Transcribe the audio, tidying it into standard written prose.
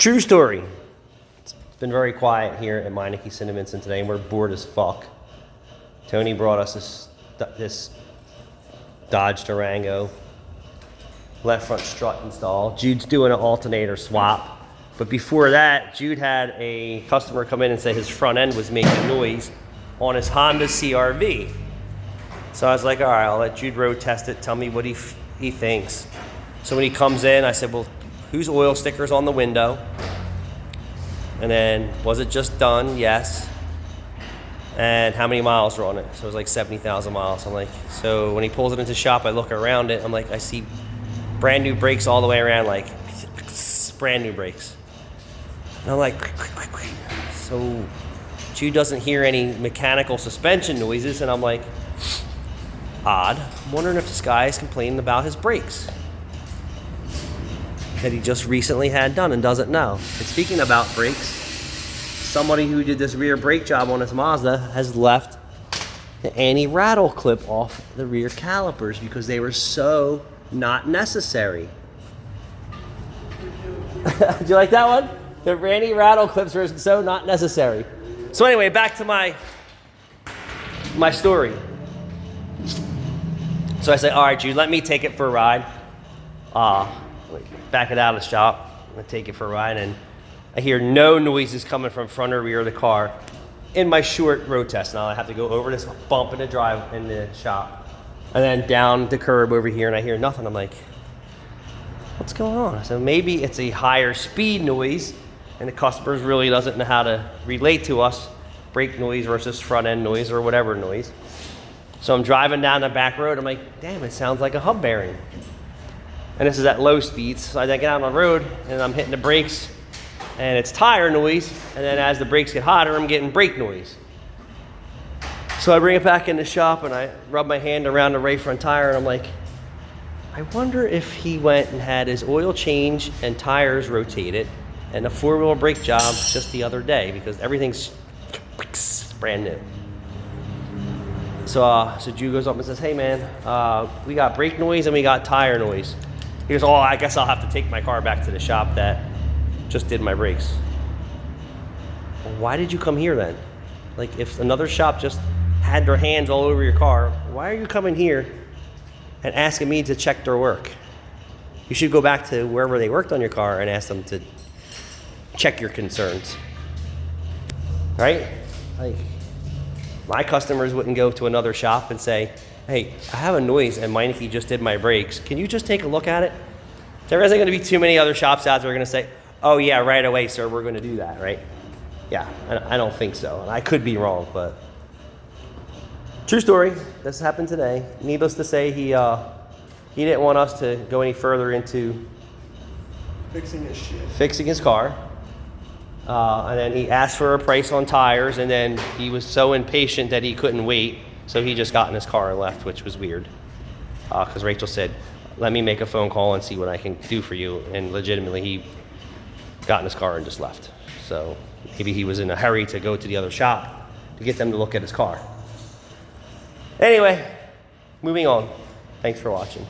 True story. It's been very quiet here at Meineke Cinnamon today, and we're bored as fuck. Tony brought us this Dodge Durango, left front strut install. Jude's doing an alternator swap. But before that, Jude had a customer come in and say his front end was making noise on his Honda CR-V. So I was like, all right, I'll let Jude road test it, tell me what he thinks. So when he comes in, I said, well, whose oil sticker's on the window? And then, was it just done? Yes. And how many miles are on it? So it was like 70,000 miles. I'm like, so when he pulls it into the shop, I look around it, I'm like, I see brand new brakes all the way around, like brand new brakes. And I'm like, so Jude doesn't hear any mechanical suspension noises, and I'm like, odd. I'm wondering if this guy is complaining about his brakes that he just recently had done and doesn't know. And speaking about brakes, somebody who did this rear brake job on his Mazda has left the anti-rattle clip off the rear calipers because they were so not necessary. Do you like that one? The anti-rattle clips were so not necessary. So anyway, back to my story. So I say, all right, Jude, let me take it for a ride. Back it out of the shop. I'm gonna take it for a ride, and I hear no noises coming from front or rear of the car in my short road test. Now I have to go over this bump in the shop, and then down the curb over here, and I hear nothing. I'm like, what's going on? So maybe it's a higher speed noise, and the customer really doesn't know how to relate to us, brake noise versus front end noise or whatever noise. So I'm driving down the back road. I'm like, damn, it sounds like a hub bearing. And this is at low speeds. So I get out on the road and I'm hitting the brakes and it's tire noise. And then as the brakes get hotter, I'm getting brake noise. So I bring it back in the shop and I rub my hand around the right front tire and I'm like, I wonder if he went and had his oil change and tires rotated and a four-wheel brake job just the other day, because everything's brand new. So Jude goes up and says, hey man, we got brake noise and we got tire noise. He goes, oh, I guess I'll have to take my car back to the shop that just did my brakes. Well, why did you come here then? Like, if another shop just had their hands all over your car, why are you coming here and asking me to check their work? You should go back to wherever they worked on your car and ask them to check your concerns. Right? Like, my customers wouldn't go to another shop and say, hey, I have a noise and Meineke just did my brakes. Can you just take a look at it? There isn't going to be too many other shops out there going to say, oh yeah, right away, sir, we're going to do that, right? Yeah, I don't think so. And I could be wrong, but true story. This happened today. Needless to say, he didn't want us to go any further into fixing his car. And then he asked for a price on tires, and then he was so impatient that he couldn't wait, so he just got in his car and left, which was weird. Because Rachel said, let me make a phone call and see what I can do for you. And legitimately, he got in his car and just left. So maybe he was in a hurry to go to the other shop to get them to look at his car. Anyway, moving on. Thanks for watching.